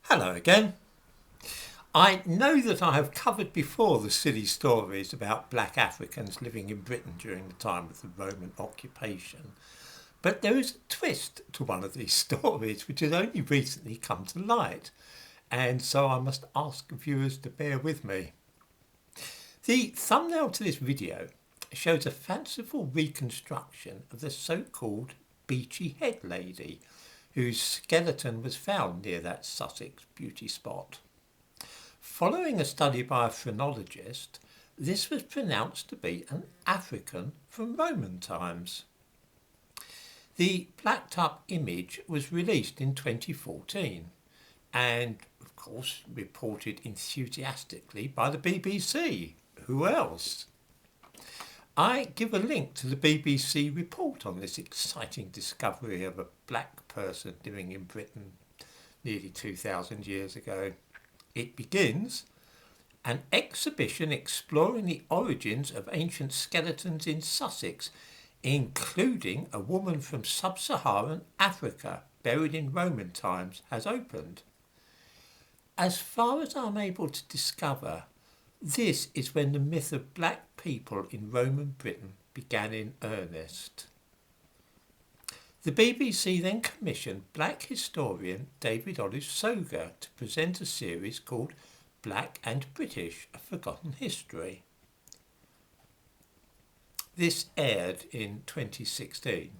Hello again. I know that I have covered before the silly stories about black Africans living in Britain during the time of the Roman occupation, but there is a twist to one of these stories which has only recently come to light, and so I must ask viewers to bear with me. The thumbnail to this video shows a fanciful reconstruction of the so-called Beachy head lady, whose skeleton was found near that Sussex beauty spot. Following a study by a phrenologist, this was pronounced to be an African from Roman times. The blacked up image was released in 2014 and, of course, reported enthusiastically by the BBC. Who else? I give a link to the BBC report on this exciting discovery of a black person living in Britain nearly 2,000 years ago. It begins, an exhibition exploring the origins of ancient skeletons in Sussex, including a woman from sub-Saharan Africa buried in Roman times, has opened. As far as I'm able to discover, this is when the myth of black people in Roman Britain began in earnest. The BBC then commissioned black historian David Olusoga to present a series called Black and British, A Forgotten History. This aired in 2016.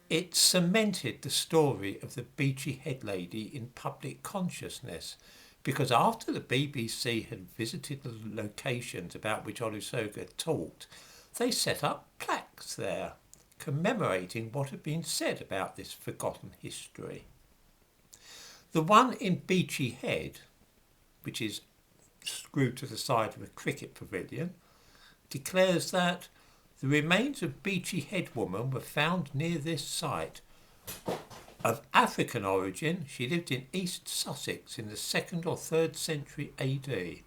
It cemented the story of the Beachy head lady in public consciousness, because after the BBC had visited the locations about which Olusoga talked, they set up plaques there, commemorating what had been said about this forgotten history. The one in Beachy Head, which is screwed to the side of a cricket pavilion, declares that the remains of Beachy Head woman were found near this site. Of African origin, she lived in East Sussex in the 2nd or 3rd century AD.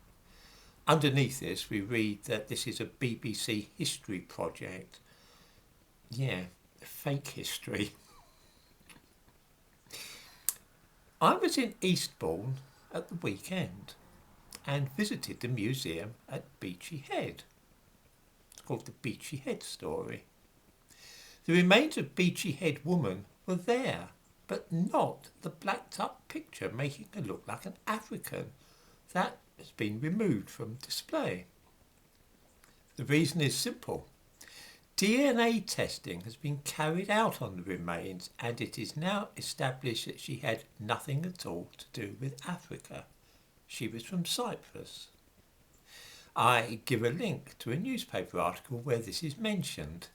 Underneath this we read that this is a BBC history project. Yeah, fake history. I was in Eastbourne at the weekend and visited the museum at Beachy Head. It's called the Beachy Head story. The remains of Beachy Head woman were there, but not the blacked up picture making her look like an African. That has been removed from display. The reason is simple. DNA testing has been carried out on the remains, and it is now established that she had nothing at all to do with Africa. She was from Cyprus. I give a link to a newspaper article where this is mentioned.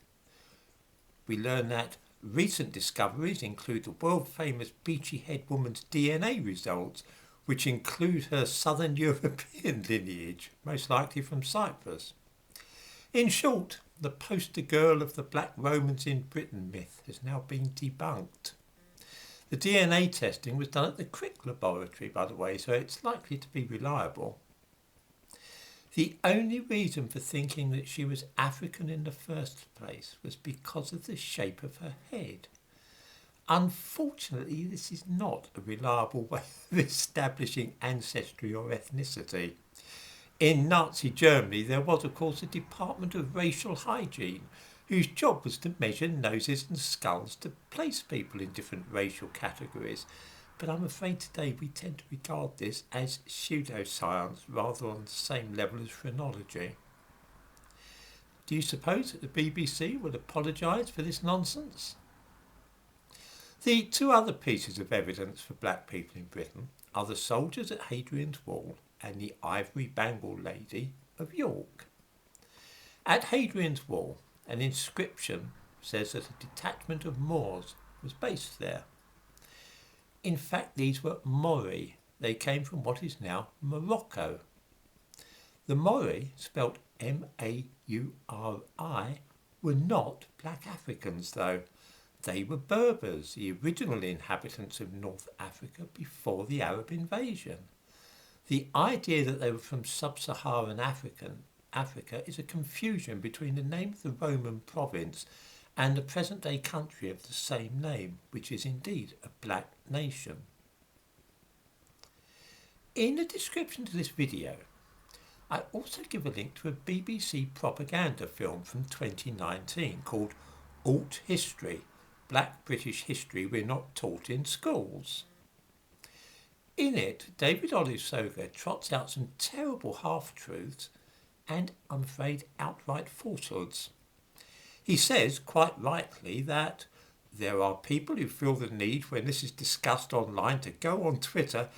We learn that recent discoveries include the world-famous Beachy Head woman's DNA results, which include her southern European lineage, most likely from Cyprus. In short, the poster girl of the Black Romans in Britain myth has now been debunked. The DNA testing was done at the Crick laboratory, by the way, so it's likely to be reliable. The only reason for thinking that she was African in the first place was because of the shape of her head. Unfortunately, this is not a reliable way of establishing ancestry or ethnicity. In Nazi Germany, there was, of course, a Department of Racial Hygiene, whose job was to measure noses and skulls to place people in different racial categories. But I'm afraid today we tend to regard this as pseudoscience rather on the same level as phrenology. Do you suppose that the BBC will apologise for this nonsense? The two other pieces of evidence for black people in Britain are the soldiers at Hadrian's Wall and the Ivory Bangle lady of York. At Hadrian's Wall, an inscription says that a detachment of Moors was based there. In fact, these were Mori. They came from what is now Morocco. The Mori, spelt M-A-U-R-I, were not black Africans, though. They were Berbers, the original inhabitants of North Africa before the Arab invasion. The idea that they were from sub-Saharan Africa is a confusion between the name of the Roman province and the present-day country of the same name, which is indeed a black nation. In the description to this video, I also give a link to a BBC propaganda film from 2019 called Alt History, Black British History We're Not Taught in Schools. In it, David Olusoga trots out some terrible half-truths and, I'm afraid, outright falsehoods. He says, quite rightly, that there are people who feel the need when this is discussed online to go on Twitter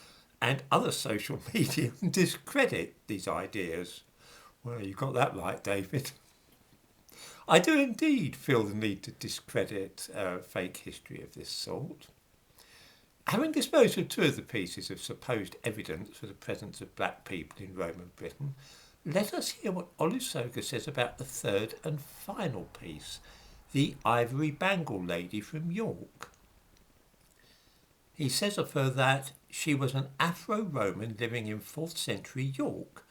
and other social media and discredit these ideas. Well, you got that right, David. I do indeed feel the need to discredit fake history of this sort. Having disposed of two of the pieces of supposed evidence for the presence of black people in Roman Britain, let us hear what Olusoga says about the third and final piece, the Ivory Bangle lady from York. He says of her that she was an Afro-Roman living in 4th century York.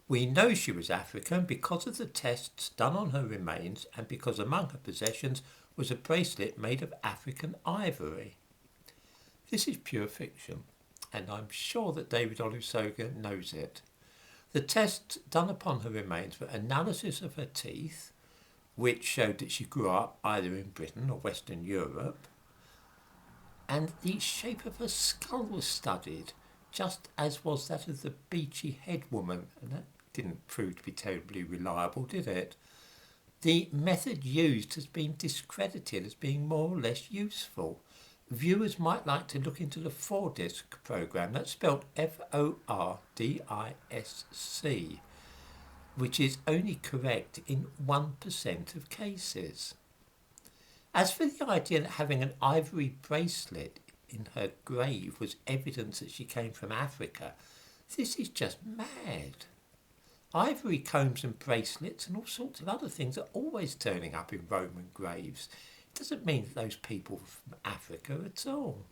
We know she was African because of the tests done on her remains and because among her possessions was a bracelet made of African ivory. This is pure fiction, and I'm sure that David Olusoga knows it. The tests done upon her remains were analysis of her teeth, which showed that she grew up either in Britain or Western Europe, and the shape of her skull was studied, just as was that of the Beachy head woman, and that didn't prove to be terribly reliable, did it? The method used has been discredited as being more or less useful. Viewers might like to look into the 4-disc programme, that's spelled FORDISC, which is only correct in 1% of cases. As for the idea that having an ivory bracelet in her grave was evidence that she came from Africa, this is just mad. Ivory combs and bracelets and all sorts of other things are always turning up in Roman graves. It doesn't mean that those people were from Africa at all.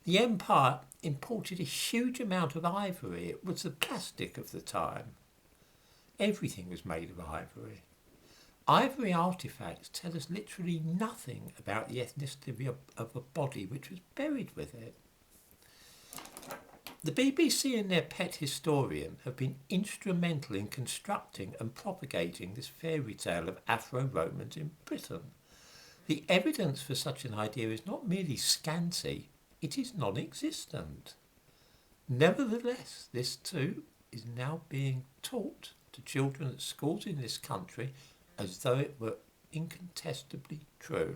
The empire imported a huge amount of ivory. It was the plastic of the time. Everything was made of ivory. Ivory artefacts tell us literally nothing about the ethnicity of a body which was buried with it. The BBC and their pet historian have been instrumental in constructing and propagating this fairy tale of Afro-Romans in Britain. The evidence for such an idea is not merely scanty, it is non-existent. Nevertheless, this too is now being taught to children at schools in this country as though it were incontestably true.